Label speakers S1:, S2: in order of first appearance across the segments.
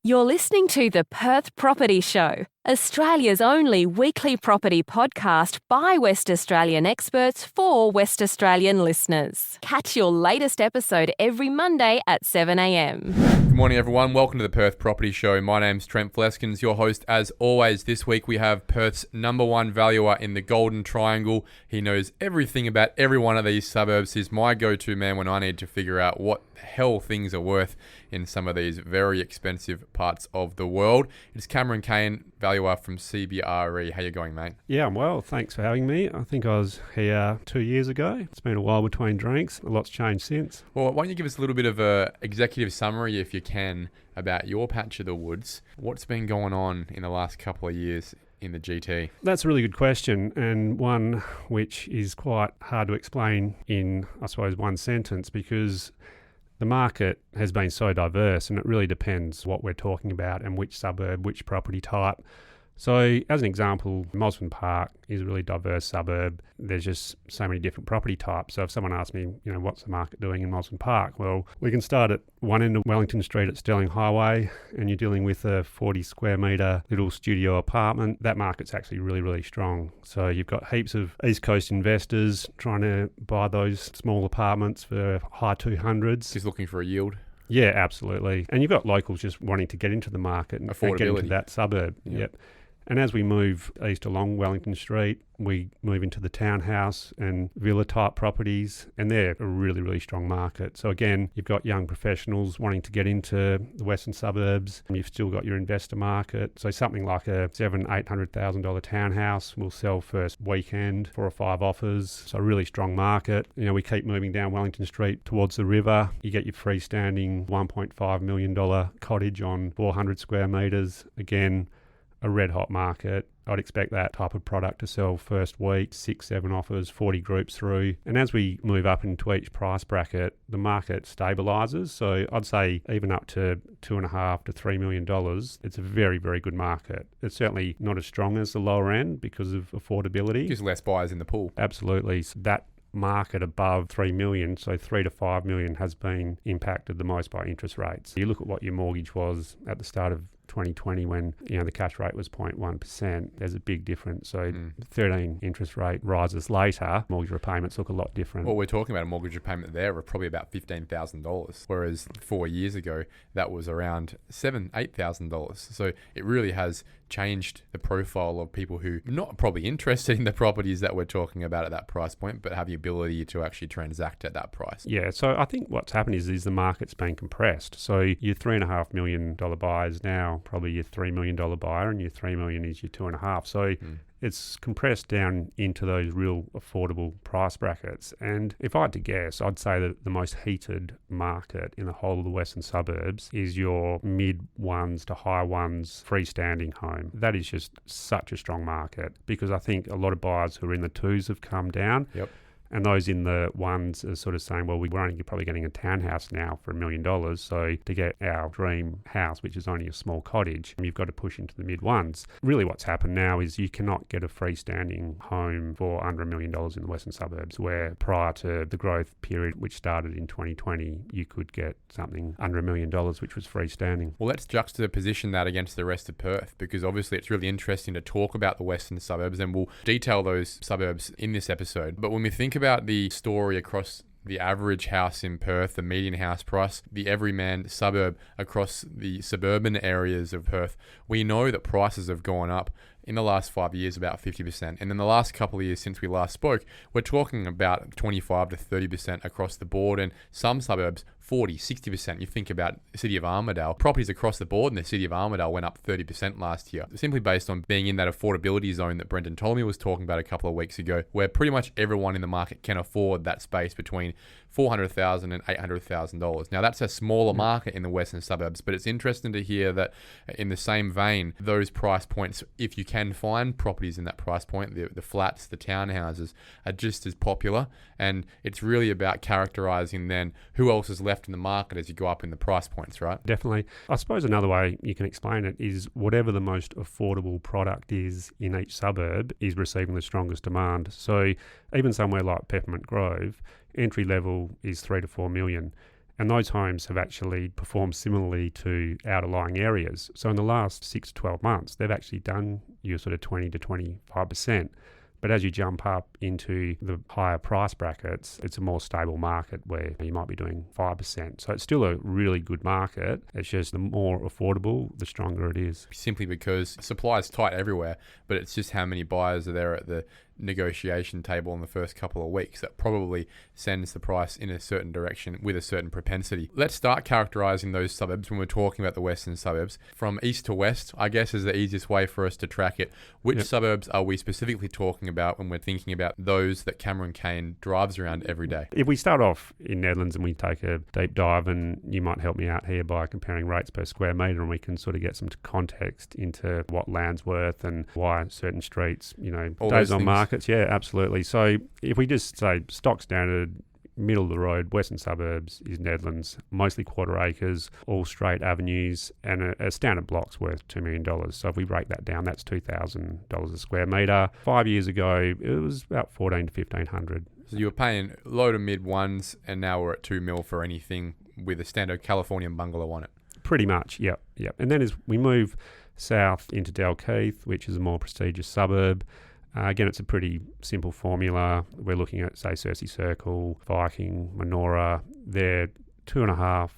S1: You're listening to the Perth Property Show, Australia's only weekly property podcast by West Australian experts for West Australian listeners. Catch your latest episode every Monday at 7 a.m.
S2: Good morning, everyone. Welcome to the Perth Property Show. My name's Trent Fleskens, your host. As always, this week we have Perth's number one valuer in the Golden Triangle. He knows everything about every one of these suburbs. He's my go-to man when I need to figure out what the hell things are worth in some of these very expensive parts of the world. It's Cameron Kane, valuer from CBRE. How you going, mate?
S3: Yeah, I'm well. Thanks for having me. I think I was here 2 years ago. It's been a while between drinks. A lot's changed since.
S2: Well, why don't you give us a little bit of a executive summary, if you can, about your patch of the woods. What's been going on in the last couple of years in the GT?
S3: That's a really good question, and one which is quite hard to explain in, I suppose, one sentence, because the market has been so diverse and it really depends what we're talking about and which suburb, which property type. So as an example, Mosman Park is a really diverse suburb. There's just so many different property types. So if someone asks me, what's the market doing in Mosman Park? Well, we can start at one end of Wellington Street at Sterling Highway, and you're dealing with a 40 square metre little studio apartment. That market's actually really, really strong. So you've got heaps of East Coast investors trying to buy those small apartments for high 200s.
S2: Just looking for a yield.
S3: Yeah, absolutely. And you've got locals just wanting to get into the market and get into that suburb. Yep. And as we move east along Wellington Street, we move into the townhouse and villa type properties, and they're a really, really strong market. So again, you've got young professionals wanting to get into the western suburbs, and you've still got your investor market. So something like a $700,000-$800,000 townhouse will sell first weekend, 4 or 5 offers. So a really strong market. We keep moving down Wellington Street towards the river. You get your freestanding $1.5 million cottage on 400 square metres. Again, a red hot market. I'd expect that type of product to sell first week, 6, 7 offers, 40 groups through. And as we move up into each price bracket, the market stabilises. So I'd say even up to $2.5 to $3 million, it's a very, very good market. It's certainly not as strong as the lower end because of affordability.
S2: Just less buyers in the pool.
S3: Absolutely. So that market above 3 million, so 3 to 5 million, has been impacted the most by interest rates. You look at what your mortgage was at the start of 2020 when the cash rate was 0.1%. There's a big difference. So 13 interest rate rises later, mortgage repayments look a lot different.
S2: Well, we're talking about a mortgage repayment there of probably about $15,000, whereas 4 years ago that was around $8,000. So it really has changed the profile of people who are not probably interested in the properties that we're talking about at that price point, but have the ability to actually transact at that price.
S3: Yeah, so I think what's happened is the market's been compressed. So your $3.5 million buyer is now probably your $3 million buyer, and your $3 million is your 2.5. So it's compressed down into those real affordable price brackets. And if I had to guess, I'd say that the most heated market in the whole of the western suburbs is your mid ones to high ones freestanding home. That is just such a strong market because I think a lot of buyers who are in the twos have come down.
S2: Yep.
S3: And those in the ones are sort of saying, well, we're only probably getting a townhouse now for $1 million. So to get our dream house, which is only a small cottage, you've got to push into the mid ones. Really what's happened now is you cannot get a freestanding home for under $1 million in the western suburbs, where prior to the growth period, which started in 2020, you could get something under $1 million, which was freestanding.
S2: Well, let's juxtaposition that against the rest of Perth, because obviously it's really interesting to talk about the western suburbs, and we'll detail those suburbs in this episode. But when we think about the story across the average house in Perth, the median house price, the everyman suburb across the suburban areas of Perth, we know that prices have gone up in the last 5 years about 50%. And in the last couple of years since we last spoke, we're talking about 25 to 30% across the board, and some suburbs 40, 60%. You think about the city of Armidale, properties across the board in the city of Armidale went up 30% last year, simply based on being in that affordability zone that Brendan Ptolemy was talking about a couple of weeks ago, where pretty much everyone in the market can afford that space between $400,000 and $800,000. Now that's a smaller market in the western suburbs, but it's interesting to hear that in the same vein, those price points, if you can find properties in that price point, the flats, the townhouses, are just as popular. And it's really about characterizing then who else is left in the market as you go up in the price points, right?
S3: Definitely. I suppose another way you can explain it is whatever the most affordable product is in each suburb is receiving the strongest demand. So even somewhere like Peppermint Grove, entry level is 3 to 4 million. And those homes have actually performed similarly to outer-lying areas. So in the last 6 to 12 months, they've actually done your sort of 20 to 25%. But as you jump up into the higher price brackets, it's a more stable market where you might be doing 5%. So it's still a really good market. It's just the more affordable, the stronger it is.
S2: Simply because supply is tight everywhere, but it's just how many buyers are there at the negotiation table in the first couple of weeks that probably sends the price in a certain direction with a certain propensity. Let's start characterizing those suburbs when we're talking about the western suburbs. From east to west, I guess, is the easiest way for us to track it. Which suburbs are we specifically talking about when we're thinking about those that Cameron Kane drives around every day?
S3: If we start off in Netherlands and we take a deep dive, and you might help me out here by comparing rates per square metre, and we can sort of get some context into what land's worth and why certain streets,
S2: all
S3: days on
S2: things.
S3: markets. Yeah, absolutely. So if we just say stock standard, middle of the road, western suburbs is Netherlands, mostly quarter acres, all straight avenues, and a standard block's worth $2 million. So if we break that down, that's $2,000 a square metre. 5 years ago, it was about $1,400 to $1,500.
S2: So you were paying low to mid ones, and now we're at $2 million for anything with a standard Californian bungalow on it.
S3: Pretty much, yep. And then as we move south into Dalkeith, which is a more prestigious suburb, again, it's a pretty simple formula. We're looking at, say, Cersei Circle, Viking, Menora. They're 2.5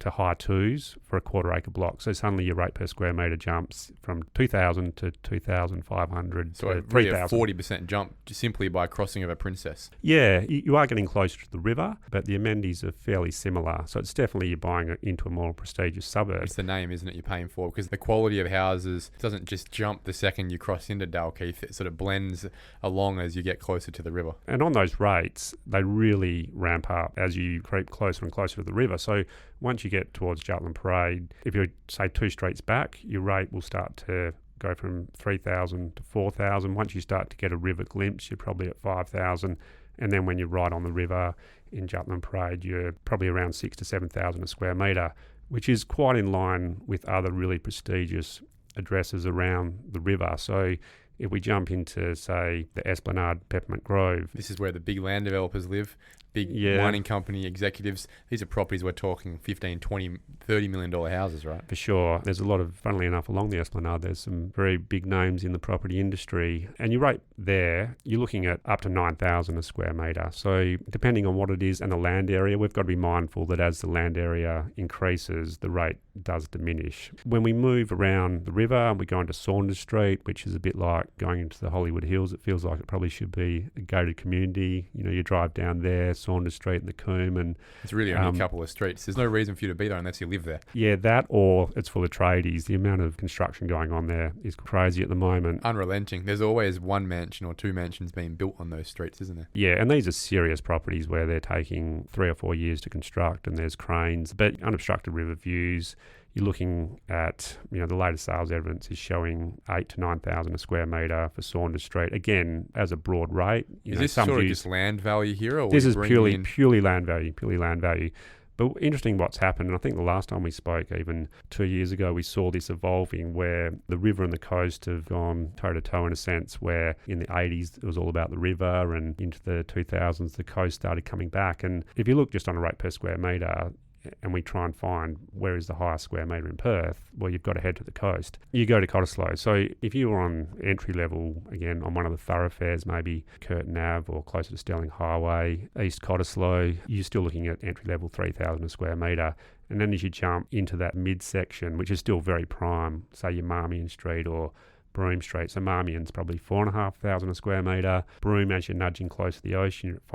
S3: to high twos for a quarter acre block. So suddenly your rate per square metre jumps from 2,000 to 2,500
S2: so
S3: to 3,000.
S2: A 40% jump just simply by crossing over Princess.
S3: Yeah, you are getting closer to the river, but the amenities are fairly similar. So it's definitely you're buying into a more prestigious suburb.
S2: It's the name, isn't it, you're paying for? Because the quality of houses doesn't just jump the second you cross into Dalkeith. It sort of blends along as you get closer to the river.
S3: And on those rates, they really ramp up as you creep closer and closer to the river. So once you get towards Jutland Parade, if you're, say, 2 streets back, your rate will start to go from 3,000 to 4,000. Once you start to get a river glimpse, you're probably at 5,000. And then when you're right on the river in Jutland Parade, you're probably around 6,000 to 7,000 a square metre, which is quite in line with other really prestigious addresses around the river. So if we jump into, say, the Esplanade Peppermint Grove.
S2: This is where the big land developers live, big mining company executives. These are properties we're talking 15, 20, $30 million houses, right?
S3: For sure. There's a lot of, funnily enough, along the Esplanade, there's some very big names in the property industry. And you rate there, you're looking at up to 9,000 a square metre. So depending on what it is and the land area, we've got to be mindful that as the land area increases, the rate does diminish. When we move around the river, we go into Saunders Street, which is a bit like going into the Hollywood Hills. It feels like it probably should be a gated community. You drive down there, Saunders Street and the Coombe, and
S2: it's really only a couple of streets. There's no reason for you to be there unless you live there.
S3: Yeah, that or it's full of tradies. The amount of construction going on there is crazy at the moment.
S2: Unrelenting. There's always one mansion or 2 mansions being built on those streets, isn't there?
S3: Yeah, and these are serious properties where they're taking 3 or 4 years to construct, and there's cranes, but unobstructed river views. You're looking at, the latest sales evidence is showing 8,000 to 9,000 a square metre for Saunders Street. Again, as a broad rate.
S2: Is this sort of just land value here? Or
S3: this is purely land value. But interesting what's happened, and I think the last time we spoke, even 2 years ago, we saw this evolving where the river and the coast have gone toe-to-toe in a sense, where in the 80s it was all about the river, and into the 2000s the coast started coming back. And if you look just on a rate per square metre, and we try and find where is the highest square metre in Perth, well, you've got to head to the coast. You go to Cottesloe. So if you were on entry level, again, on one of the thoroughfares, maybe Curtin Ave or closer to Sterling Highway, East Cottesloe, you're still looking at entry level 3,000 a square metre. And then as you jump into that midsection, which is still very prime, say your Marmion Street or Broome Street. So Marmion's probably 4,500 a square metre. Broome, as you're nudging close to the ocean, you're at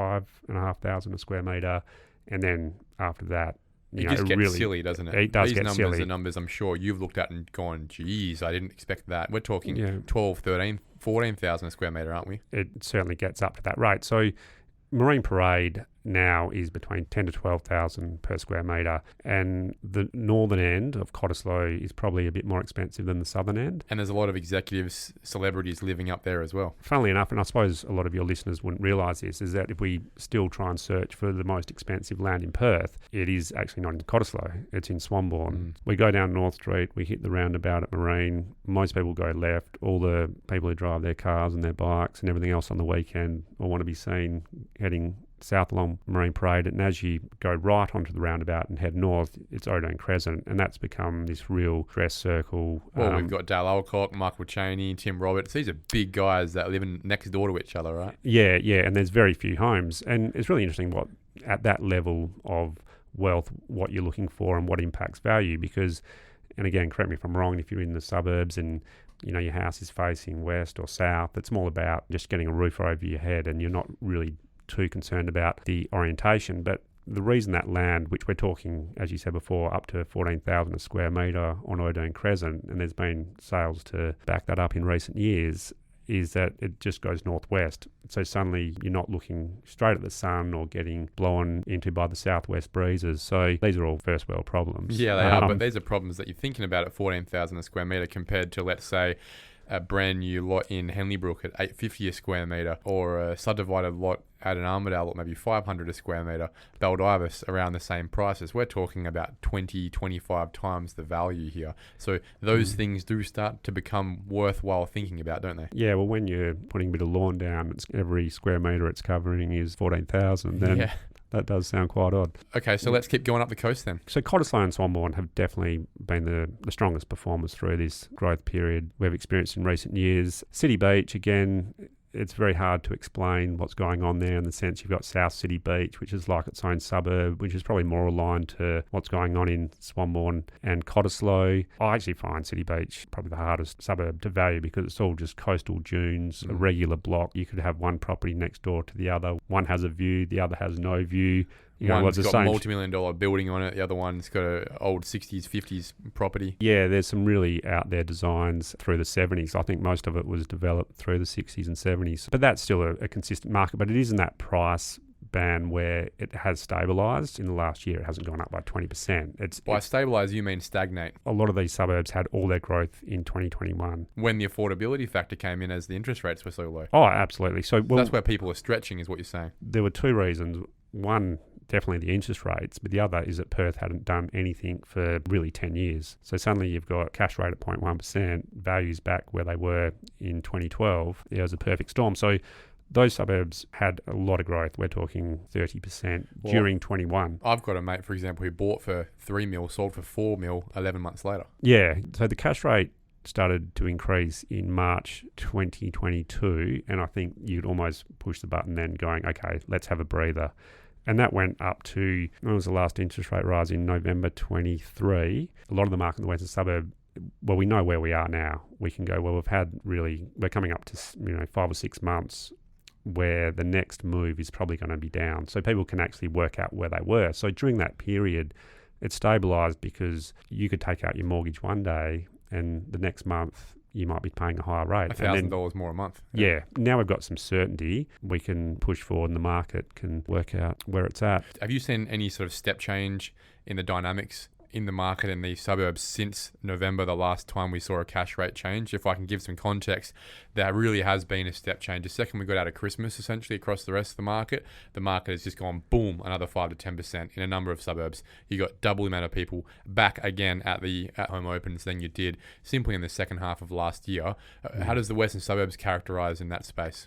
S3: 5,500 a square metre. And then after that,
S2: it just gets really silly, doesn't it?
S3: It does
S2: These
S3: get
S2: numbers
S3: silly.
S2: are numbers I'm sure you've looked at and gone, geez, I didn't expect that. We're talking 12, 13, 14,000 a square metre, aren't we?
S3: It certainly gets up to that rate. So Marine Parade now is between 10,000 to 12,000 per square metre, and the northern end of Cottesloe is probably a bit more expensive than the southern end.
S2: And there's a lot of executives, celebrities living up there as well.
S3: Funnily enough, and I suppose a lot of your listeners wouldn't realise this, is that if we still try and search for the most expensive land in Perth, it is actually not in Cottesloe, it's in Swanbourne. We go down North Street, we hit the roundabout at Marine, most people go left, all the people who drive their cars and their bikes and everything else on the weekend all want to be seen heading south along Marine Parade, and as you go right onto the roundabout and head north, it's O'Done Crescent, and that's become this real stress circle.
S2: Well, we've got Dale Alcock, Michael Chaney, Tim Roberts. These are big guys that live next door to each other, right?
S3: Yeah, and there's very few homes, and it's really interesting what at that level of wealth, what you're looking for and what impacts value, because, and again, correct me if I'm wrong, if you're in the suburbs and your house is facing west or south, it's more about just getting a roof over your head and you're not really too concerned about the orientation. But the reason that land, which we're talking, as you said before, up to 14,000 a square metre on O'Done Crescent, and there's been sales to back that up in recent years, is that it just goes northwest. So suddenly you're not looking straight at the sun or getting blown into by the southwest breezes. So these are all first world problems.
S2: Yeah, they are, but these are problems that you're thinking about at 14,000 a square metre compared to, let's say, a brand new lot in Henleybrook at $850 a square metre, or a subdivided lot at an Armidale at maybe $500 a square metre, Baldivis around the same prices. We're talking about 20, 25 times the value here. So those things do start to become worthwhile thinking about, don't they?
S3: Yeah, well, when you're putting a bit of lawn down, every square metre it's covering is 14,000, then... Yeah. That does sound quite odd.
S2: Okay, so let's keep going up the coast then.
S3: So Cottesloe and Swanbourne have definitely been the strongest performers through this growth period we've experienced in recent years. City Beach, again, it's very hard to explain what's going on there, in the sense you've got South City Beach, which is like its own suburb, which is probably more aligned to what's going on in Swanbourne and Cottesloe. I actually find City Beach probably the hardest suburb to value, because it's all just coastal dunes, a regular block. You could have one property next door to the other. One has a view, the other has no view.
S2: One's got a multi-million-dollar building on it. The other one's got an old 60s, 50s property.
S3: Yeah, there's some really out-there designs through the 70s. I think most of it was developed through the 60s and 70s. But that's still a consistent market. But it is in that price band where it has stabilised. In the last year, it hasn't gone up by 20%.
S2: By stabilise, you mean stagnate?
S3: A lot of these suburbs had all their growth in 2021.
S2: When the affordability factor came in as the interest rates were so low.
S3: Oh, absolutely. So
S2: that's where people are stretching, is what you're saying.
S3: There were two reasons. One, definitely the interest rates, but the other is that Perth hadn't done anything for really 10 years. So suddenly you've got cash rate at 0.1%, values back where they were in 2012. It was a perfect storm. So those suburbs had a lot of growth. We're talking 30% during 21.
S2: I've got a mate, for example, who bought for 3 mil, sold for 4 mil 11 months later.
S3: Yeah, so the cash rate started to increase in March 2022, and I think you'd almost push the button then going, okay, let's have a breather. And that went up to, when was the last interest rate rise? In November 23. A lot of the market in the western suburb, well, we know where we are now. We can go, well, we're coming up to 5 or 6 months where the next move is probably going to be down. So people can actually work out where they were. So during that period, it stabilised, because you could take out your mortgage one day and the next month you might be paying a higher rate.
S2: $1,000 more a month.
S3: Yeah. Now we've got some certainty. We can push forward and the market can work out where it's at.
S2: Have you seen any sort of step change in the dynamics in the market in these suburbs since November, the last time we saw a cash rate change? If I can give some context, there really has been a step change. The second we got out of Christmas, essentially across the rest of the market has just gone boom, another 5 to 10% in a number of suburbs. You got double the amount of people back again at the at-home opens than you did simply in the second half of last year. How does the western suburbs characterise in that space?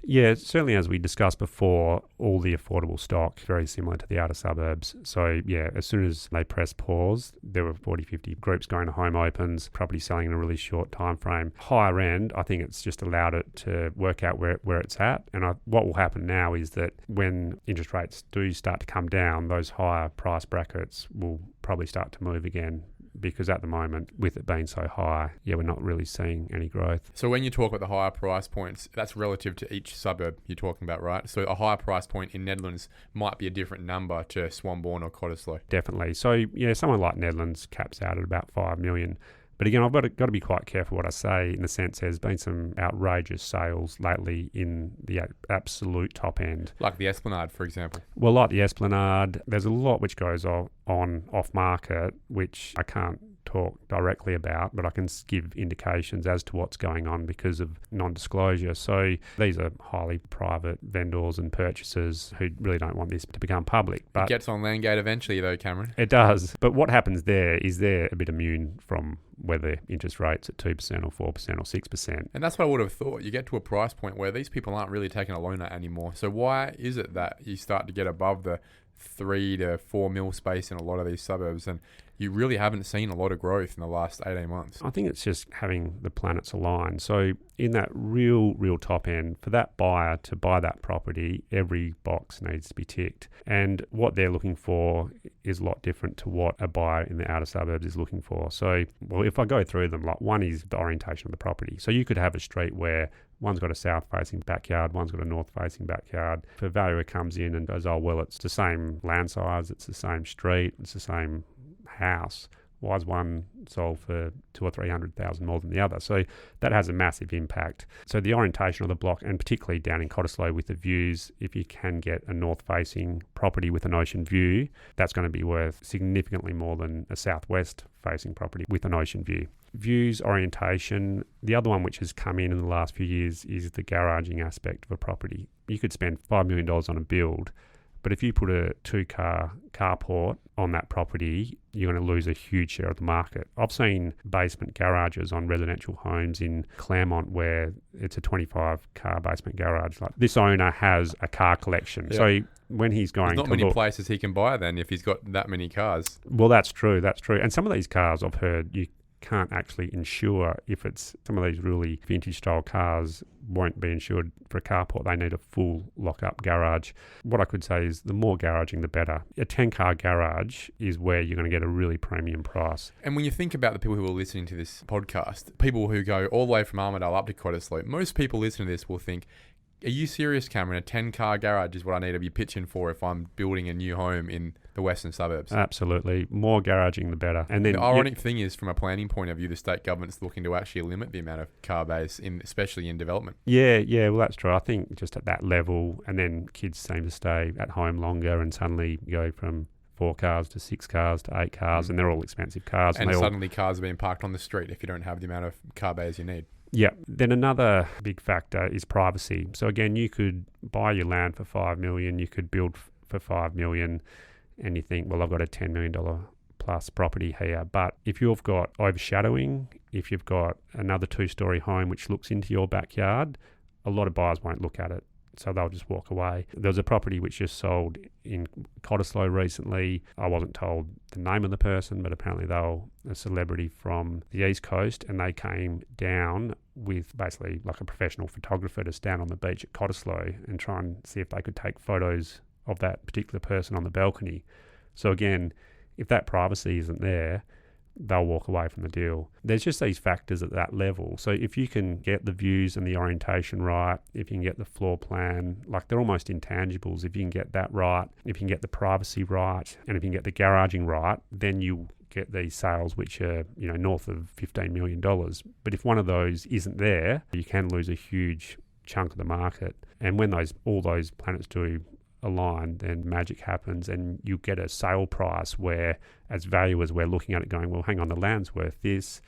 S3: Yeah, certainly, as we discussed before, all the affordable stock, very similar to the outer suburbs. So, yeah, as soon as they press pause, there were 40, 50 groups going to home opens, property selling in a really short time frame. Higher end, I think it's just allowed it to work out where it's at. And what will happen now is that when interest rates do start to come down, those higher price brackets will probably start to move again. Because at the moment, with it being so high, we're not really seeing any growth.
S2: So when you talk about the higher price points, that's relative to each suburb you're talking about, right? So a higher price point in Nedlands might be a different number to Swanbourne or Cottesloe.
S3: Definitely. So, someone like Nedlands caps out at about 5 million. But again, I've got to be quite careful what I say, in the sense there's been some outrageous sales lately in the absolute top end.
S2: Like the Esplanade, for example.
S3: Well, like the Esplanade, there's a lot which goes on off market, which I can't talk directly about, but I can give indications as to what's going on because of non-disclosure. So these are highly private vendors and purchasers who really don't want this to become public. But
S2: it gets on Landgate eventually though, Cameron.
S3: It does. But what happens there is they're a bit immune from whether interest rates at 2% or 4% or 6%.
S2: And that's what I would have thought. You get to a price point where these people aren't really taking a loan out anymore. So why is it that you start to get above the 3 to 4 mil space in a lot of these suburbs, and you really haven't seen a lot of growth in the last 18 months?
S3: I think it's just having the planets aligned. So in that real top end, for that buyer to buy that property, every box needs to be ticked. And what they're looking for is a lot different to what a buyer in the outer suburbs is looking for. So, well, if I go through them, like one is the orientation of the property. So you could have a street where one's got a south-facing backyard, one's got a north-facing backyard. If a valuer comes in and goes, oh, well, it's the same land size, it's the same street, it's the same house, why is one sold for 200,000 or 300,000 more than the other? So that has a massive impact. So the orientation of the block, and particularly down in Cottesloe with the views, if you can get a north-facing property with an ocean view, that's going to be worth significantly more than a southwest-facing property with an ocean view. Views, orientation. The other one which has come in the last few years is the garaging aspect of a property. You could spend $5 million on a build, but if you put a 2-car carport on that property, you're going to lose a huge share of the market. I've seen basement garages on residential homes in Claremont where it's a 25-car basement garage. Like, this owner has a car collection. Yeah. So when he's going
S2: There's not many places he can buy then if he's got that many cars.
S3: Well, that's true. And some of these cars I've heard you can't actually insure. If it's some of these really vintage style cars won't be insured for a carport. They need a full lock-up garage. What I could say is the more garaging, the better. A 10-car garage is where you're going to get a really premium price.
S2: And when you think about the people who are listening to this podcast, people who go all the way from Armidale up to Cottesloe, most people listening to this will think, are you serious, Cameron? A 10-car garage is what I need to be pitching for if I'm building a new home in the western suburbs.
S3: Absolutely. More garaging, the better. And then
S2: the ironic thing is, from a planning point of view, the state government's looking to actually limit the amount of car bays, especially in development.
S3: Yeah, well, that's true. I think just at that level, and then kids seem to stay at home longer and suddenly go from 4 cars to 6 cars to 8 cars, and they're all expensive cars.
S2: And suddenly cars are being parked on the street if you don't have the amount of car bays you need.
S3: Yeah. Then another big factor is privacy. So again, you could buy your land for $5 million, you could build for $5 million, and you think, well, I've got a $10 million plus property here. But if you've got overshadowing, if you've got another 2-story home which looks into your backyard, a lot of buyers won't look at it. So they'll just walk away. There was a property which just sold in Cottesloe recently. I wasn't told the name of the person, but apparently they were a celebrity from the East Coast, and they came down with basically like a professional photographer to stand on the beach at Cottesloe and try and see if they could take photos of that particular person on the balcony. So again, if that privacy isn't there, they'll walk away from the deal. There's just these factors at that level. So if you can get the views and the orientation right, if you can get the floor plan, like they're almost intangibles. If you can get that right, if you can get the privacy right, and if you can get the garaging right, then you get these sales which are, north of $15 million. But if one of those isn't there, you can lose a huge chunk of the market. And when all those planets do align, then magic happens, and you get a sale price where, as valuers, we're looking at it going, well, hang on, the land's worth this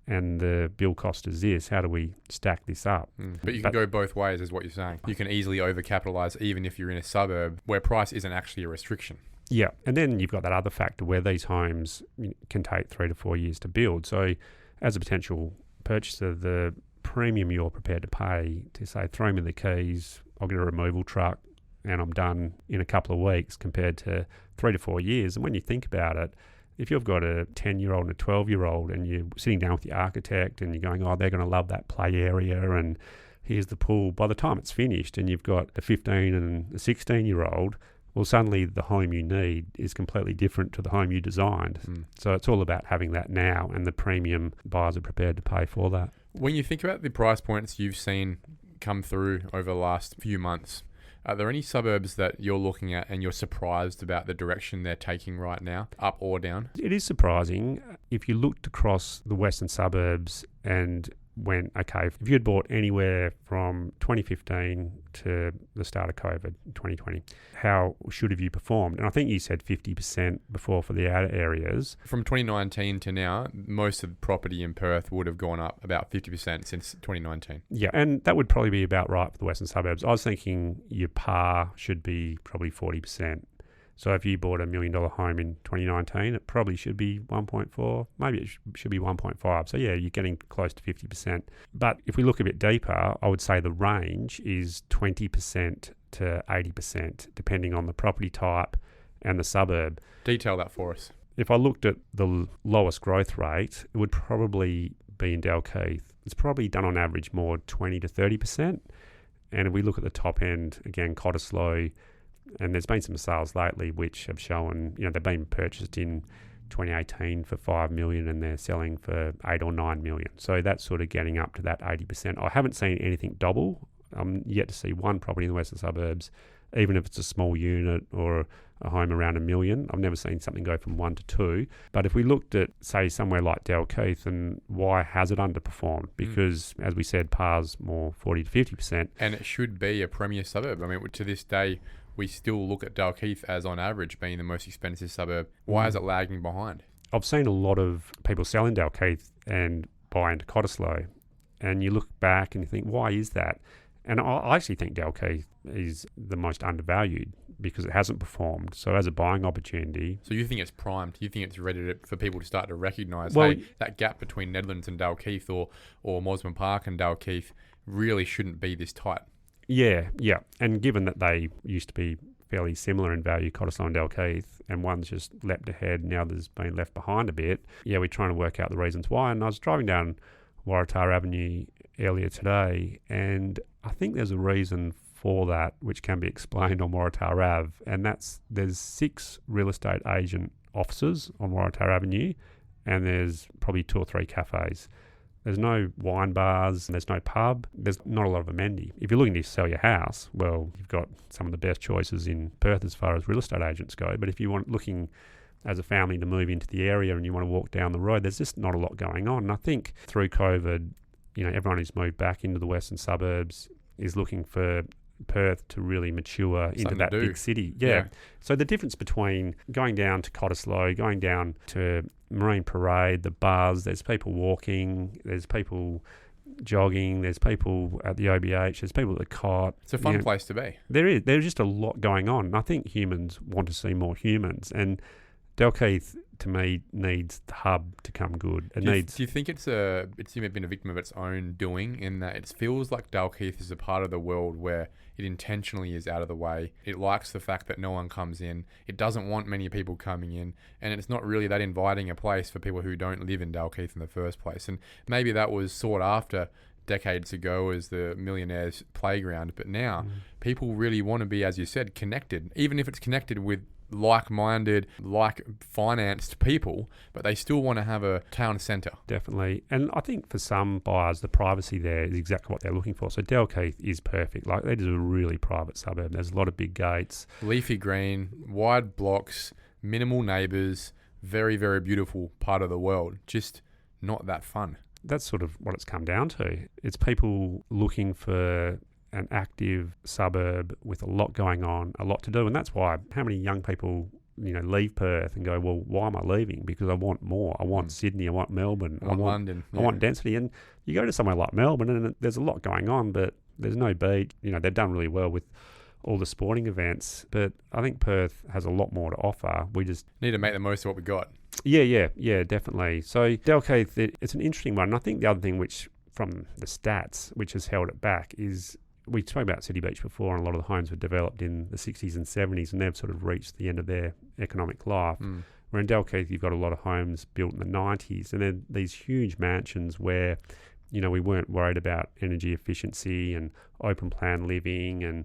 S3: and the build cost is this. How do we stack this up?
S2: But you can go both ways, is what you're saying. You can easily overcapitalize even if you're in a suburb where price isn't actually a restriction.
S3: Yeah, and then you've got that other factor where these homes can take 3 to 4 years to build. So as a potential purchaser, the premium you're prepared to pay to say, throw me the keys, I'll get a removal truck, and I'm done in a couple of weeks, compared to 3 to 4 years. And when you think about it, if you've got a 10-year-old and a 12-year-old and you're sitting down with the architect and you're going, oh, they're going to love that play area and here's the pool, by the time it's finished and you've got a 15 and a 16-year-old, well, suddenly the home you need is completely different to the home you designed. So it's all about having that now, and the premium buyers are prepared to pay for that.
S2: When you think about the price points you've seen come through over the last few months, are there any suburbs that you're looking at and you're surprised about the direction they're taking right now, up or down?
S3: It is surprising. If you looked across the western suburbs and went, okay, if you had bought anywhere from 2015 to the start of COVID, 2020, how should have you performed? And I think you said 50% before for the outer areas.
S2: From 2019 to now, most of the property in Perth would have gone up about 50% since 2019.
S3: Yeah, and that would probably be about right for the western suburbs. I was thinking your par should be probably 40%. So if you bought $1 million home in 2019, it probably should be 1.4, maybe it should be 1.5. So yeah, you're getting close to 50%. But if we look a bit deeper, I would say the range is 20% to 80%, depending on the property type and the suburb.
S2: Detail that for us.
S3: If I looked at the lowest growth rate, it would probably be in Dalkeith. It's probably done on average more 20 to 30%. And if we look at the top end, again, Cottesloe, and there's been some sales lately which have shown, they've been purchased in 2018 for $5 million and they're selling for $8 or $9 million. So that's sort of getting up to that 80%. I haven't seen anything double. I'm yet to see one property in the western suburbs, even if it's a small unit or a home around $1 million. I've never seen something go from 1 to 2. But if we looked at, say, somewhere like Dalkeith, and why has it underperformed? Because, as we said, par's more 40 to 50%.
S2: And it should be a premier suburb. I mean, to this day, we still look at Dalkeith as, on average, being the most expensive suburb. Why is it lagging behind?
S3: I've seen a lot of people selling Dalkeith and buy into Cottesloe. And you look back and you think, why is that? And I actually think Dalkeith is the most undervalued because it hasn't performed. So as a buying opportunity...
S2: So you think it's primed? You think it's ready for people to start to recognise,
S3: well,
S2: hey, that gap between Nedlands and Dalkeith or Mosman Park and Dalkeith really shouldn't be this tight?
S3: Yeah. And given that they used to be fairly similar in value, Cottesloe and Dalkeith, and one's just leapt ahead, now there's been left behind a bit. Yeah, we're trying to work out the reasons why. And I was driving down Waratah Avenue earlier today, and I think there's a reason for that which can be explained on Waratah Ave, and there's 6 real estate agent offices on Waratah Avenue, and there's probably 2 or 3 cafes. There's no wine bars, there's no pub, there's not a lot of amenity. If you're looking to sell your house, well, you've got some of the best choices in Perth as far as real estate agents go. But if you want looking as a family to move into the area and you want to walk down the road, there's just not a lot going on. And I think through COVID, everyone who's moved back into the western suburbs is looking for Perth to really mature into that big city. Yeah. So the difference between going down to Cottesloe, going down to Marine Parade, the bars, there's people walking, there's people jogging, there's people at the OBH, there's people at the Cot.
S2: It's a fun place to be.
S3: There's just a lot going on. And I think humans want to see more humans. And Dalkeith, to me, needs the hub to come good. Do
S2: you think it's been a victim of its own doing, in that it feels like Dalkeith is a part of the world where it intentionally is out of the way. It likes the fact that no one comes in. It doesn't want many people coming in. And it's not really that inviting a place for people who don't live in Dalkeith in the first place. And maybe that was sought after decades ago as the millionaire's playground. But now people really want to be, as you said, connected, even if it's connected with like-minded, like-financed people, but they still want to have a town centre.
S3: Definitely. And I think for some buyers, the privacy there is exactly what they're looking for. So Dalkeith is perfect. Like, that is a really private suburb. There's a lot of big gates.
S2: Leafy green, wide blocks, minimal neighbours, very, very beautiful part of the world. Just not that fun.
S3: That's sort of what it's come down to. It's people looking for an active suburb with a lot going on, a lot to do. And that's why how many young people, leave Perth and go, well, why am I leaving? Because I want more. I want Sydney, I want Melbourne, I want
S2: London.
S3: I want density. And you go to somewhere like Melbourne and there's a lot going on, but there's no beach. They've done really well with all the sporting events, but I think Perth has a lot more to offer. We just
S2: need to make the most of what we got.
S3: Yeah, definitely. So Dalkeith, it's an interesting one. And I think the other thing which, from the stats, which has held it back is, we spoke about City Beach before, and a lot of the homes were developed in the 60s and 70s, and they've sort of reached the end of their economic life. Where in Dalkeith, you've got a lot of homes built in the 90s, and then these huge mansions where, we weren't worried about energy efficiency and open plan living, and,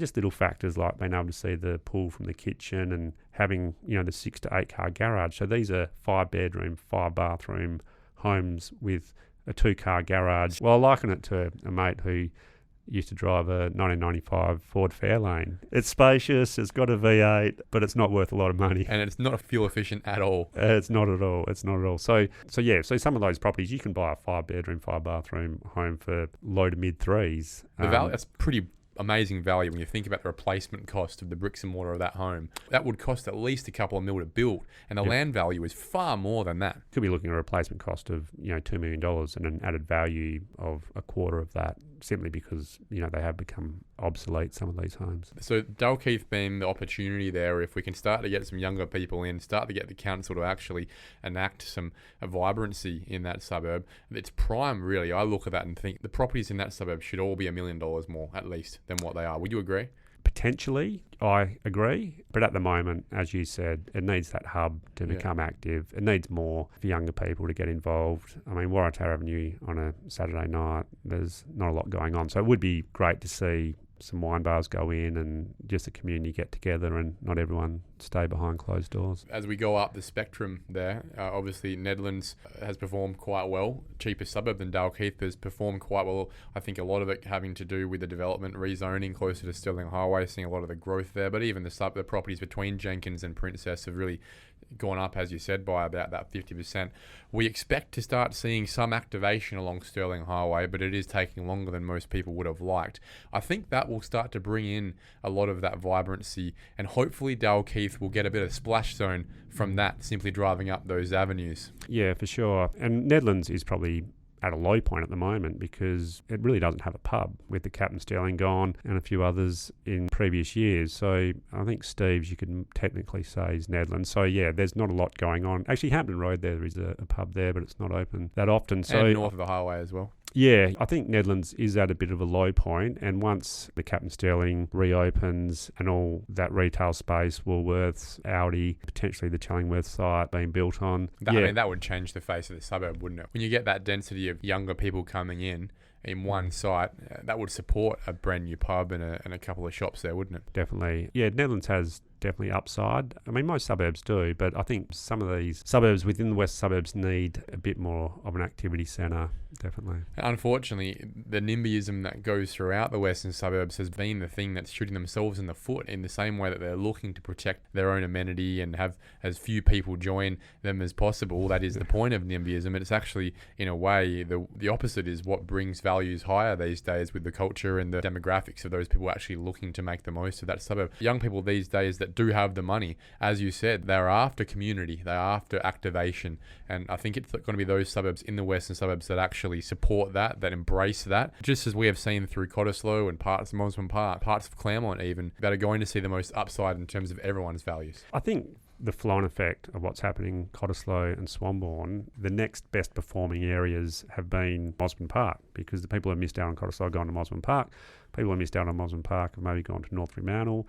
S3: just little factors like being able to see the pool from the kitchen and having, the 6 to 8 car garage. So these are 5-bedroom, 5-bathroom homes with a 2-car garage. Well, I liken it to a mate who used to drive a 1995 Ford Fairlane. It's spacious, it's got a V8, but it's not worth a lot of money.
S2: And it's not fuel efficient at all.
S3: It's not at all. It's not at all. So some of those properties, you can buy a 5-bedroom, 5-bathroom home for low to mid threes.
S2: That's pretty amazing value when you think about the replacement cost of the bricks and mortar of that home. That would cost at least a couple of mil to build, and the land value is far more than that.
S3: Could be looking at a replacement cost of $2 million and an added value of a quarter of that, simply because they have become obsolete, some of these homes.
S2: So Dalkeith being the opportunity there, if we can start to get some younger people in, start to get the council to actually enact some vibrancy in that suburb, it's prime really. I look at that and think the properties in that suburb should all be $1 million more at least than what they are. Would you agree?
S3: Potentially, I agree. But at the moment, as you said, it needs that hub to become active. It needs more for younger people to get involved. I mean, Waratah Avenue on a Saturday night, there's not a lot going on. So it would be great to see some wine bars go in and just the community get together and not everyone stay behind closed doors.
S2: As we go up the spectrum there, obviously Nedlands has performed quite well. Cheaper suburb than Dalkeith has performed quite well. I think a lot of it having to do with the development, rezoning closer to Stirling Highway, seeing a lot of the growth there. But even the properties between Jenkins and Princess have really gone up, as you said, by about that 50%. We expect to start seeing some activation along Stirling Highway, but it is taking longer than most people would have liked. I think that will start to bring in a lot of that vibrancy, and hopefully Dalkeith will get a bit of splash zone from that, simply driving up those avenues.
S3: Yeah, for sure. And Nedlands is probably at a low point at the moment because it really doesn't have a pub, with the Captain Sterling gone and a few others in previous years. So I think Steve's, you could technically say, is Nedlands. So yeah, there's not a lot going on. Actually, Hampton Road, there is a pub there, but it's not open that often. So
S2: and north of the highway as well.
S3: Yeah, I think Nedlands is at a bit of a low point, and once the Captain Sterling reopens and all that retail space, Woolworths, Audi, potentially the Chillingworth site being built on.
S2: I mean, that would change the face of the suburb, wouldn't it? When you get that density of younger people coming in one site, that would support a brand new pub and a couple of shops there, wouldn't it?
S3: Definitely. Yeah, Nedlands has definitely upside. I mean, most suburbs do, but I think some of these suburbs within the west suburbs need a bit more of an activity centre, definitely.
S2: Unfortunately, the NIMBYism that goes throughout the western suburbs has been the thing that's shooting themselves in the foot, in the same way that they're looking to protect their own amenity and have as few people join them as possible. That is the point of NIMBYism. It's actually, in a way, the opposite is what brings values higher these days, with the culture and the demographics of those people actually looking to make the most of that suburb. Young people these days that do have the money, as you said, they're after community, they're after activation, and I think it's going to be those suburbs in the western suburbs that actually support that embrace that, just as we have seen through Cottesloe and parts of Mosman Park, parts of Claremont even, that are going to see the most upside in terms of everyone's values.
S3: I think the flow-on effect of what's happening in Cottesloe and Swanbourne, the next best performing areas have been Mosman Park, because the people who have missed out on Cottesloe have gone to Mosman Park, people who missed out on Mosman Park have maybe gone to North Fremantle.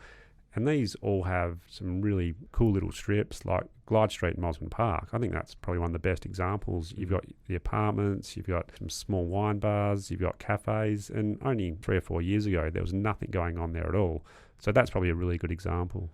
S3: And these all have some really cool little strips like Glyde Street and Mosman Park. I think that's probably one of the best examples. You've got the apartments, you've got some small wine bars, you've got cafes, and only 3 or 4 years ago there was nothing going on there at all. So that's probably a really good example.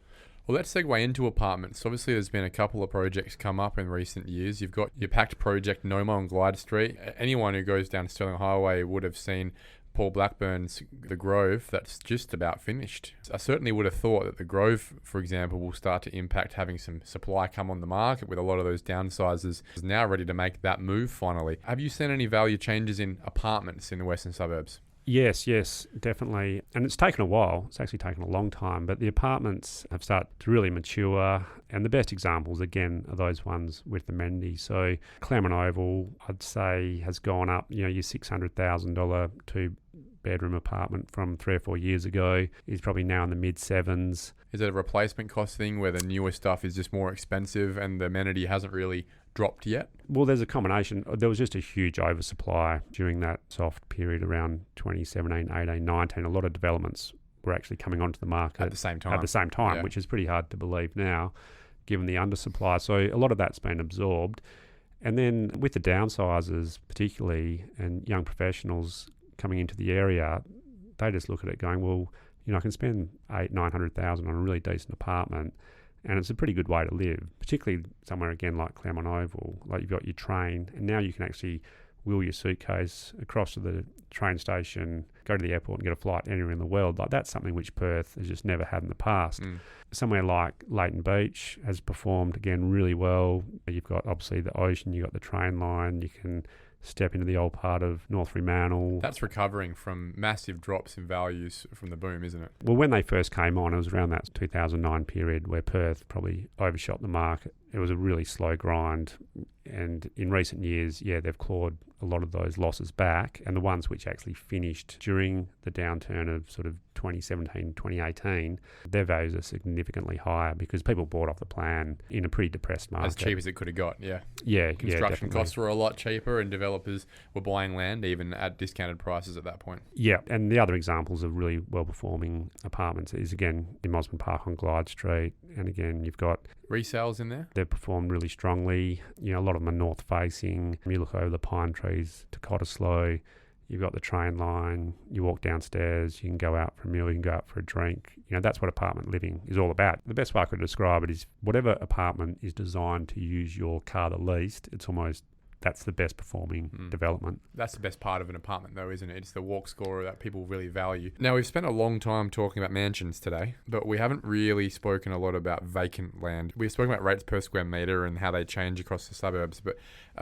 S2: Well, let's segue into apartments. Obviously, there's been a couple of projects come up in recent years. You've got your packed project Noma on Glyde Street. Anyone who goes down Stirling Highway would have seen Paul Blackburn's The Grove that's just about finished. I certainly would have thought that The Grove, for example, will start to impact having some supply come on the market, with a lot of those downsizers now ready to make that move finally. Have you seen any value changes in apartments in the western suburbs?
S3: Yes, definitely. And it's taken a while. It's actually taken a long time, but the apartments have started to really mature. And the best examples, again, are those ones with amenities. So Claremont Oval, I'd say, has gone up, your $600,000 two-bedroom apartment from 3 or 4 years ago is probably now in the mid-sevens.
S2: Is it a replacement cost thing where the newer stuff is just more expensive and the amenity hasn't really dropped yet?
S3: Well, there's a combination. There was just a huge oversupply during that soft period around 2017, 18, 19. A lot of developments were actually coming onto the market
S2: at the same time,
S3: yeah. Which is pretty hard to believe now, given the undersupply. So a lot of that's been absorbed. And then with the downsizers particularly, and young professionals coming into the area, they just look at it going, well, I can spend $800,000-900,000 on a really decent apartment, and it's a pretty good way to live, particularly somewhere again like Claremont Oval. Like, you've got your train, and now you can actually wheel your suitcase across to the train station go to the airport and get a flight anywhere in the world. Like that's something which Perth has just never had in the past. Somewhere like Leighton Beach has performed again really well. You've got obviously the ocean, you've got the train line, you can step into the old part of North Fremantle.
S2: That's recovering from massive drops in values from the boom, isn't it?
S3: Well, when they first came on, it was around that 2009 period where Perth probably overshot the market. It was a really slow grind. And in recent years, they've clawed a lot of those losses back. And the ones which actually finished during the downturn of sort of 2017, 2018, their values are significantly higher because people bought off the plan in a pretty depressed market.
S2: As cheap as it could have got,
S3: Yeah,
S2: construction costs were a lot cheaper and developers were buying land even at discounted prices at that point.
S3: Yeah, and the other examples of really well-performing apartments is, again, in Mosman Park on Glyde Street. And again, you've got
S2: resales in there.
S3: They've performed really strongly. You know, a lot of them are north-facing. You look over the pine trees to Cottesloe. You've got the train line. You walk downstairs. You can go out for a meal. You can go out for a drink. You know, that's what apartment living is all about. The best way I could describe it is whatever apartment is designed to use your car the least, that's the best performing development.
S2: That's the best part of an apartment though, isn't it? It's the walk score that people really value. Now, we've spent a long time talking about mansions today, but we haven't really spoken a lot about vacant land. We've spoken about rates per square metre and how they change across the suburbs, but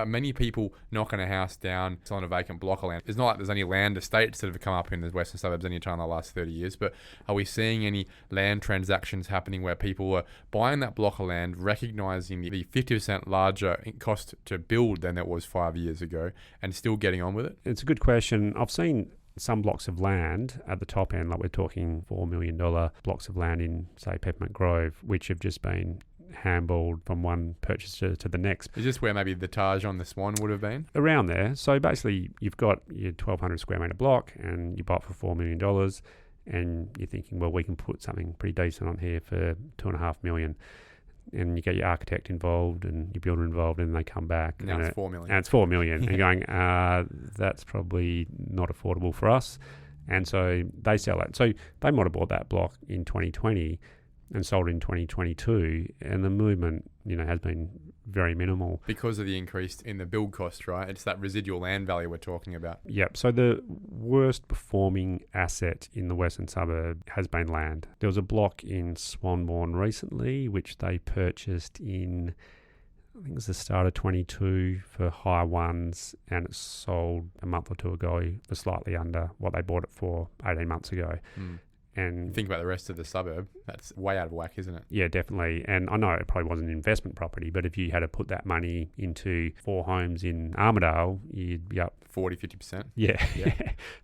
S2: many people knocking a house down, selling a vacant block of land. It's not like there's any land estates that have come up in the western suburbs any time in the last 30 years, but are we seeing any land transactions happening where people are buying that block of land, recognising the 50% larger cost to build than it was 5 years ago, and still getting on with it?
S3: It's a good question. I've seen some blocks of land at the top end, like we're talking $4 million blocks of land in, say, Peppermint Grove, which have just been handballed from one purchaser to the next.
S2: Is this where maybe the Taj on the Swan would have been?
S3: Around there. So basically, you've got your 1,200 square metre block and you buy it for $4 million, and you're thinking, well, we can put something pretty decent on here for $2.5 million. And you get your architect involved and your builder involved, and they come back.
S2: Now it's $4 million.
S3: And it's $4 million. And you're going, that's probably not affordable for us. And so they sell it. So they might have bought that block in 2020 and sold it in 2022, and the movement, has been very minimal.
S2: Because of the increase in the build cost, right? It's that residual land value we're talking about.
S3: Yep. So the worst performing asset in the western suburb has been land. There was a block in Swanbourne recently, which they purchased in, I think it was the start of 22 for high ones, and it sold a month or two ago for slightly under what they bought it for 18 months ago. And
S2: think about the rest of the suburb, that's way out of whack, isn't it?
S3: Yeah, definitely. And I know it probably wasn't an investment property, but if you had to put that money into 4 homes in Armidale, you'd be up
S2: 40-50%.
S3: Yeah.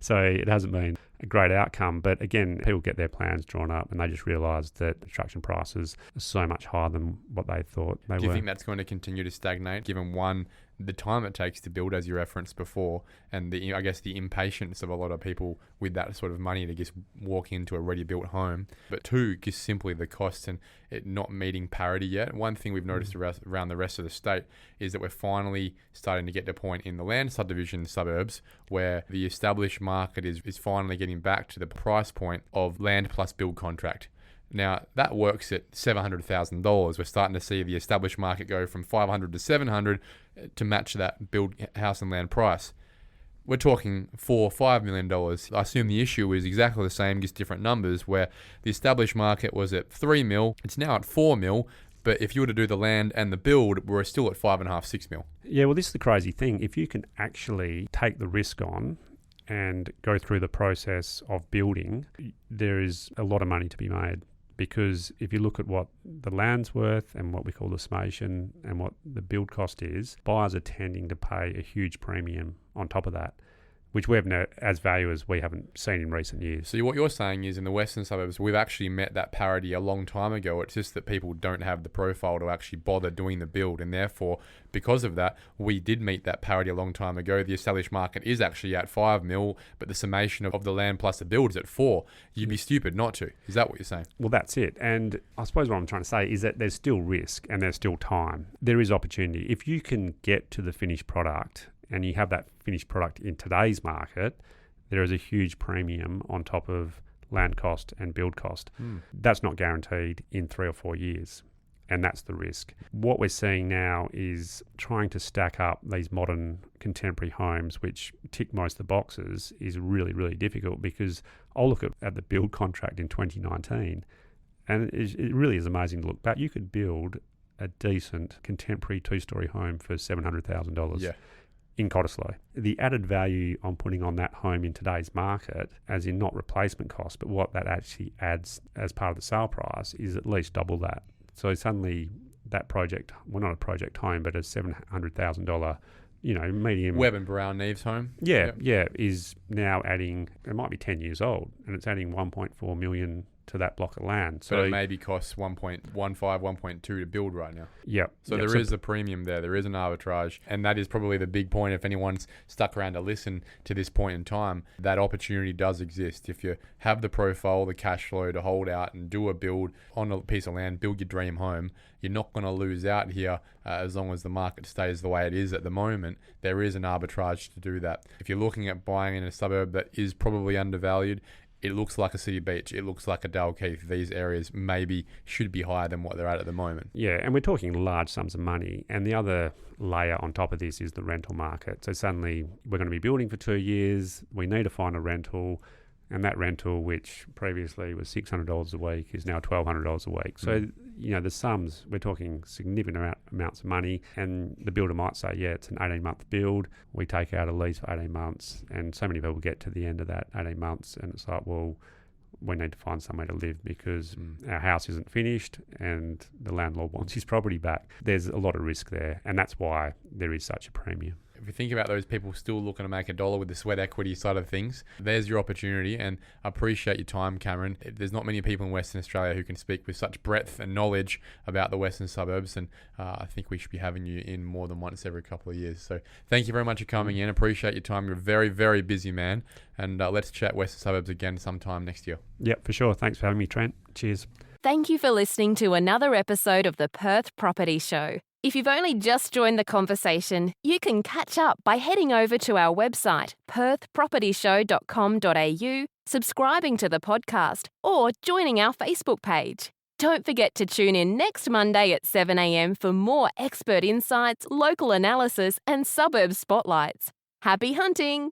S3: So it hasn't been a great outcome. But again, people get their plans drawn up and they just realise that construction prices are so much higher than what they thought they were.
S2: Do you think that's going to continue to stagnate, given one, the time it takes to build, as you referenced before, and the impatience of a lot of people with that sort of money to just walk into a ready-built home, but 2, just simply the cost and it not meeting parity yet. One thing we've noticed around the rest of the state is that we're finally starting to get to a point in the land subdivision suburbs where the established market is finally getting back to the price point of land plus build contract. Now, that works at $700,000. We're starting to see the established market go from $500,000 to $700,000 to match that build house and land price. We're talking $4-5 million. I assume the issue is exactly the same, just different numbers, where the established market was at $3 million. It's now at $4 million. But if you were to do the land and the build, we're still at $5.5-6 million.
S3: Yeah, well, this is the crazy thing. If you can actually take the risk on and go through the process of building, there is a lot of money to be made. Because if you look at what the land's worth and what we call the summation and what the build cost is, buyers are tending to pay a huge premium on top of that, which we have as valuers we haven't seen in recent years.
S2: So what you're saying is in the western suburbs, we've actually met that parity a long time ago. It's just that people don't have the profile to actually bother doing the build. And therefore, because of that, we did meet that parity a long time ago. The established market is actually at $5 million, but the summation of the land plus the build is at $4 million. You'd be stupid not to. Is that what you're saying?
S3: Well, that's it. And I suppose what I'm trying to say is that there's still risk and there's still time. There is opportunity. If you can get to the finished product and you have that finished product in today's market, there is a huge premium on top of land cost and build cost. That's not guaranteed in 3 or 4 years. And that's the risk. What we're seeing now is trying to stack up these modern contemporary homes which tick most of the boxes is really, really difficult, because I'll look at the build contract in 2019 and it really is amazing to look back. You could build a decent contemporary 2-story home for $700,000 in Cottesloe. The added value I'm putting on that home in today's market, as in not replacement cost, but what that actually adds as part of the sale price, is at least double that. So suddenly that project, well, not a project home, but a $700,000, medium...
S2: Webb and Brown Neves home.
S3: Yeah, is now adding, it might be 10 years old, and it's adding $1.4 million to that block of land.
S2: So it maybe costs 1.15, 1.2 to build right now.
S3: Yep.
S2: So there is a premium there. There is an arbitrage. And that is probably the big point. If anyone's stuck around to listen to this point in time, that opportunity does exist. If you have the profile, the cash flow to hold out and do a build on a piece of land, build your dream home, you're not going to lose out here as long as the market stays the way it is at the moment. There is an arbitrage to do that. If you're looking at buying in a suburb that is probably undervalued, it looks like a city beach. It looks like a Dalkeith. These areas maybe should be higher than what they're at the moment.
S3: Yeah, and we're talking large sums of money. And the other layer on top of this is the rental market. So suddenly we're going to be building for 2 years. We need to find a rental. And that rental, which previously was $600 a week, is now $1,200 a week. So, the sums, we're talking significant amounts of money. And the builder might say, it's an 18-month build. We take out a lease for 18 months. And so many people get to the end of that 18 months and it's like, well, we need to find somewhere to live because our house isn't finished and the landlord wants his property back. There's a lot of risk there. And that's why there is such a premium.
S2: If you think about those people still looking to make a dollar with the sweat equity side of things, there's your opportunity. And I appreciate your time, Cameron. There's not many people in Western Australia who can speak with such breadth and knowledge about the Western suburbs. And I think we should be having you in more than once every couple of years. So thank you very much for coming in. Appreciate your time. You're a very, very busy man. And let's chat Western suburbs again sometime next year.
S3: Yep, for sure. Thanks for having me, Trent. Cheers.
S1: Thank you for listening to another episode of the Perth Property Show. If you've only just joined the conversation, you can catch up by heading over to our website, perthpropertyshow.com.au, subscribing to the podcast, or joining our Facebook page. Don't forget to tune in next Monday at 7 a.m. for more expert insights, local analysis, and suburb spotlights. Happy hunting!